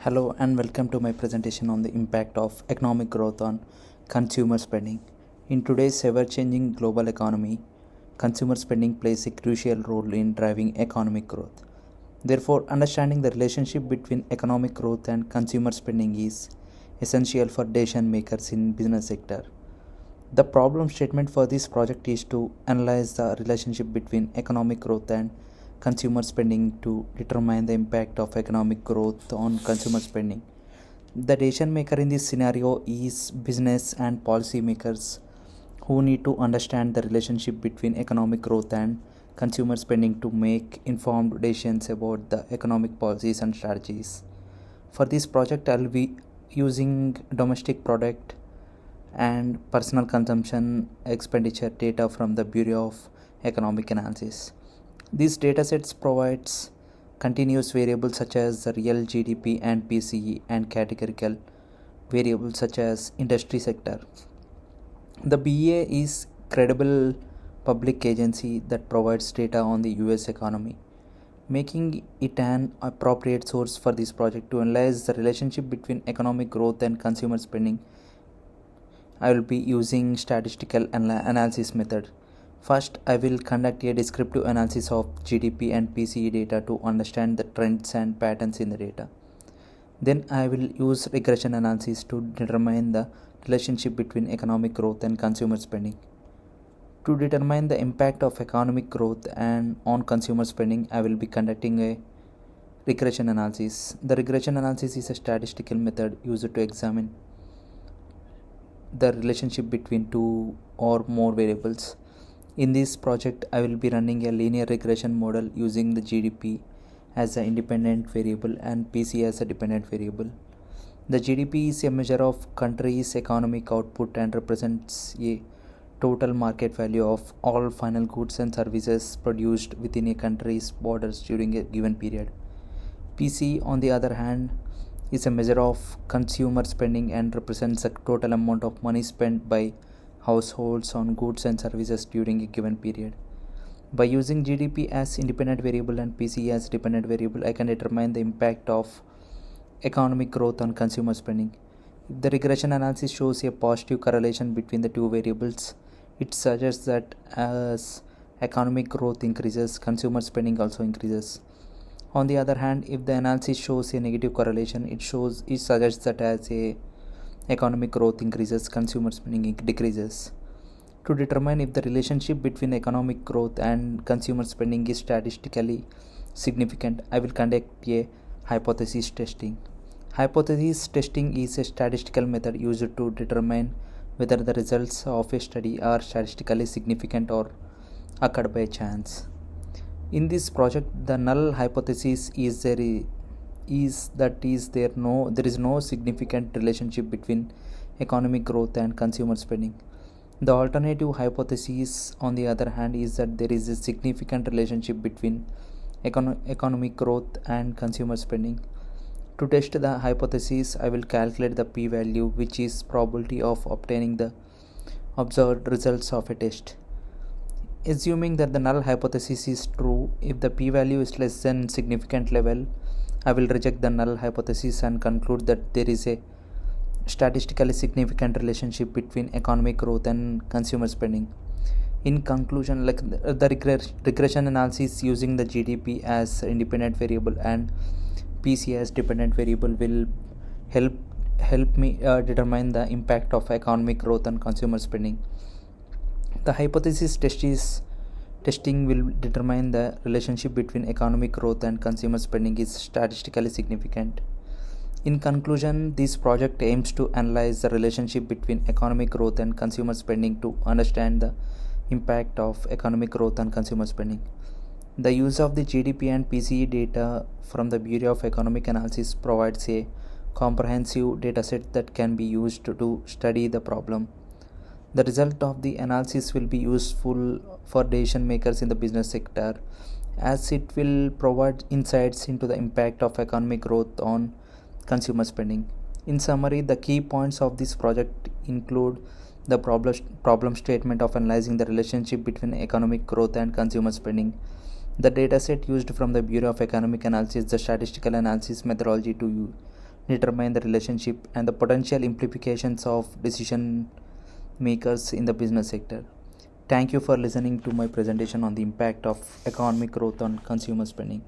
Hello and welcome to my presentation on the impact of economic growth on consumer spending. In today's ever-changing global economy, consumer spending plays a crucial role in driving economic growth. Therefore, understanding the relationship between economic growth and consumer spending is essential for decision makers in business sector. The problem statement for this project is to analyze the relationship between economic growth and consumer spending to determine the impact of economic growth on consumer spending. The decision maker in this scenario is business and policymakers who need to understand the relationship between economic growth and consumer spending to make informed decisions about the economic policies and strategies. For this project, I'll be using domestic product and personal consumption expenditure data from the Bureau of Economic Analysis. These datasets provides continuous variables such as the real GDP and PCE and categorical variables such as industry sector. The BA is credible public agency that provides data on the US economy, making it an appropriate source for this project to analyze the relationship between economic growth and consumer spending. I will be using statistical analysis method. First, I will conduct a descriptive analysis of GDP and PCE data to understand the trends and patterns in the data. Then I will use regression analysis to determine the relationship between economic growth and consumer spending. To determine the impact of economic growth and on consumer spending, I will be conducting a regression analysis. The regression analysis is a statistical method used to examine the relationship between two or more variables. In this project, I will be running a linear regression model using the GDP as an independent variable and PC as a dependent variable. The GDP is a measure of country's economic output and represents a total market value of all final goods and services produced within a country's borders during a given period. PC, on the other hand, is a measure of consumer spending and represents the total amount of money spent by households on goods and services during a given period. By using GDP as independent variable and PCE as dependent variable, I can determine the impact of economic growth on consumer spending. If the regression analysis shows a positive correlation between the two variables, it suggests that as economic growth increases, consumer spending also increases. On the other hand, if the analysis shows a negative correlation, it suggests that as economic growth increases, consumer spending decreases. To determine if the relationship between economic growth and consumer spending is statistically significant, I will conduct a hypothesis testing. Hypothesis testing is a statistical method used to determine whether the results of a study are statistically significant or occurred by chance. In this project, the null hypothesis there is no significant relationship between economic growth and consumer spending. The alternative hypothesis, on the other hand, is that there is a significant relationship between economic growth and consumer spending. To test the hypothesis, I will calculate the p-value, which is probability of obtaining the observed results of a test. Assuming that the null hypothesis is true, if the p-value is less than significant level, I will reject the null hypothesis and conclude that there is a statistically significant relationship between economic growth and consumer spending. In conclusion, the regression analysis using the GDP as independent variable and PC as dependent variable will help me determine the impact of economic growth on consumer spending. The hypothesis testing will determine the relationship between economic growth and consumer spending is statistically significant. In conclusion, this project aims to analyze the relationship between economic growth and consumer spending to understand the impact of economic growth on consumer spending. The use of the GDP and PCE data from the Bureau of Economic Analysis provides a comprehensive dataset that can be used to study the problem. The result of the analysis will be useful for decision makers in the business sector as it will provide insights into the impact of economic growth on consumer spending. In summary, the key points of this project include the problem statement of analyzing the relationship between economic growth and consumer spending, the dataset used from the Bureau of Economic Analysis, the statistical analysis methodology to determine the relationship and the potential implications of decision makers in the business sector. Thank you for listening to my presentation on the impact of economic growth on consumer spending.